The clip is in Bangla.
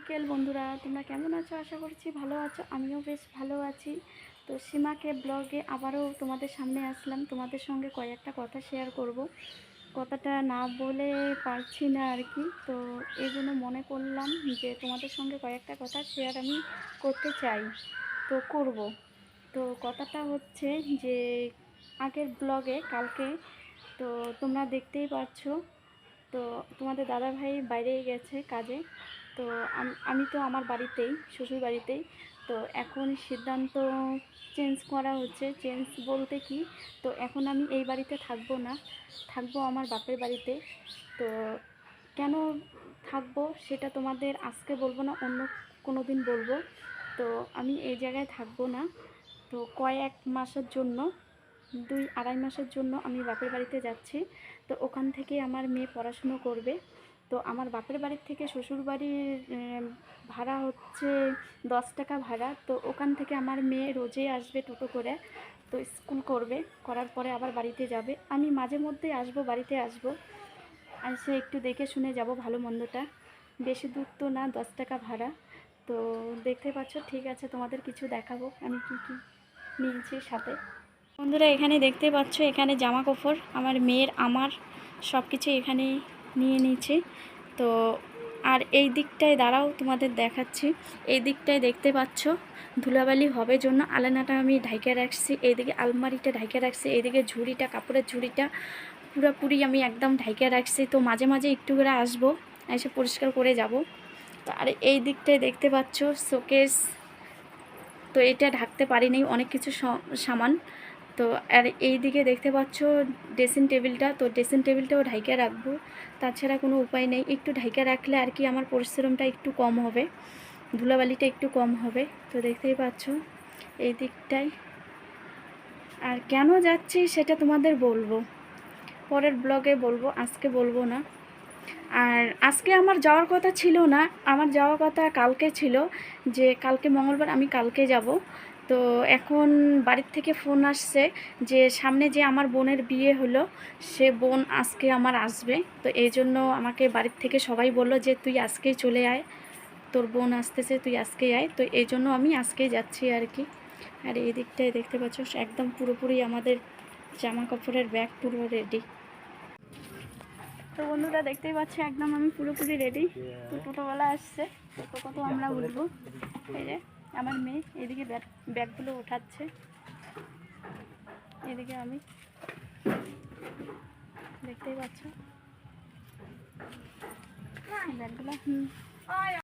বিকেল বন্ধুরা, তোমরা কেমন আছো? আশা করছি ভালো আছো। আমিও বেশ ভালো আছি। তো সীমাকে ব্লগে আবারও তোমাদের সামনে আসলাম। তোমাদের সঙ্গে কয়েকটা কথা শেয়ার করব। কথাটা না বলে পারছি না আর কি। তো এই জন্য মনে করলাম যে তোমাদের সঙ্গে কয়েকটা কথা শেয়ার আমি করতে চাই, তো করব। তো কথাটা হচ্ছে যে আগের ব্লগে কালকে তো তোমরা দেখতেই পাচ্ছ, তো তোমাদের দাদাভাই বাইরে গেছে কাজে। তো আমি তো আমার বাড়িতেই, শ্বশুর বাড়িতেই। তো এখন সিদ্ধান্ত চেঞ্জ করা হচ্ছে। চেঞ্জ বলতে কি, তো এখন আমি এই বাড়িতে থাকবো না, থাকবো আমার বাপের বাড়িতে। তো কেন থাকবো সেটা তোমাদের আজকে বলবো না, অন্য কোনো দিন বলবো। তো আমি এই জায়গায় থাকবো না। তো কয়েক মাসের জন্য, 2-2.5 মাসের জন্য আমি বাপের বাড়িতে যাচ্ছি। তো ওখান থেকে আমার মেয়ে পড়াশুনো করবে। তো আমার বাপের বাড়ির থেকে শ্বশুর বাড়ির ভাড়া হচ্ছে 10 টাকা ভাড়া। তো ওখান থেকে আমার মেয়ে রোজই আসবে টোটো করে। তো স্কুল করবে, করার পরে আবার বাড়িতে যাবে। আমি মাঝে মধ্যে আসবো, বাড়িতে আসবো, এসে একটু দেখে শুনে যাব ভালো মন্দটা। বেশি দূর তো না, 10 টাকা ভাড়া। তো দেখতে পাচ্ছ, ঠিক আছে, তোমাদের কিছু দেখাবো আমি কি কি নিয়েছি সাথে। বন্ধুরা এখানে দেখতে পাচ্ছ, এখানে জামা কাপড় আমার মেয়ের, আমার সব কিছু এখানে নিয়ে নিয়েছি। তো আর এই দিকটায় দাঁড়াও, তোমাদের দেখাচ্ছি। এই দিকটায় দেখতে পাচ্ছ ধুলাবালি হবে জন্য আলনাটা আমি ঢাইকে রাখছি, এইদিকে আলমারিটা ঢাইকে রাখছি, এইদিকে ঝুড়িটা, কাপড়ের ঝুড়িটা পুরোপুরি আমি একদম ঢাইকে রাখছি। তো মাঝে মাঝে একটু করে আসবো, এসে পরিষ্কার করে যাব। তো আর এই দিকটায় দেখতে পাচ্ছ শোকেস, তো এটা ঢাকতে পারিনি, অনেক কিছু সামান। তো আর এই দিকে দেখতে পাচ্ছ ড্রেসিং টেবিলটা, তো ড্রেসিং টেবিলটাও ঢাইকে রাখবো। তাছাড়া কোনো উপায় নেই, একটু ঢাইকে রাখলে আর কি আমার পরিশ্রমটা একটু কম হবে, ধুলাবালিটা একটু কম হবে। তো দেখতেই পাচ্ছ এই দিকটায়। আর কেন যাচ্ছি সেটা তোমাদের বলবো, পরের ব্লগে বলবো, আজকে বলবো না। আর আজকে আমার যাওয়ার কথা ছিল না, আমার যাওয়ার কথা কালকে ছিল, যে কালকে মঙ্গলবার আমি কালকে যাব। তো এখন বাড়ির থেকে ফোন আসছে যে সামনে যে আমার বোনের বিয়ে হলো, সে বোন আজকে আমার আসবে। তো এই জন্য আমাকে বাড়ির থেকে সবাই বললো যে তুই আজকেই চলে আয়, তোর বোন আসতেছে, তুই আজকেই আয়। তো এই জন্য আমি আজকেই যাচ্ছি আর কি। আর এই দিকটায় দেখতে পাচ্ছ একদম পুরোপুরি আমাদের জামা কাপড়ের ব্যাগ পুরো রেডি। তো বন্ধুরা দেখতেই পাচ্ছি একদম আমি পুরোপুরি রেডি। তো টোটোবেলা আসছে, টোটো আমরা উঠবো। এই যে আমার মেয়ে এদিকে ব্যাগগুলো ওঠাচ্ছে, এদিকে আমি, দেখতেই পাচ্ছ ব্যাগগুলো।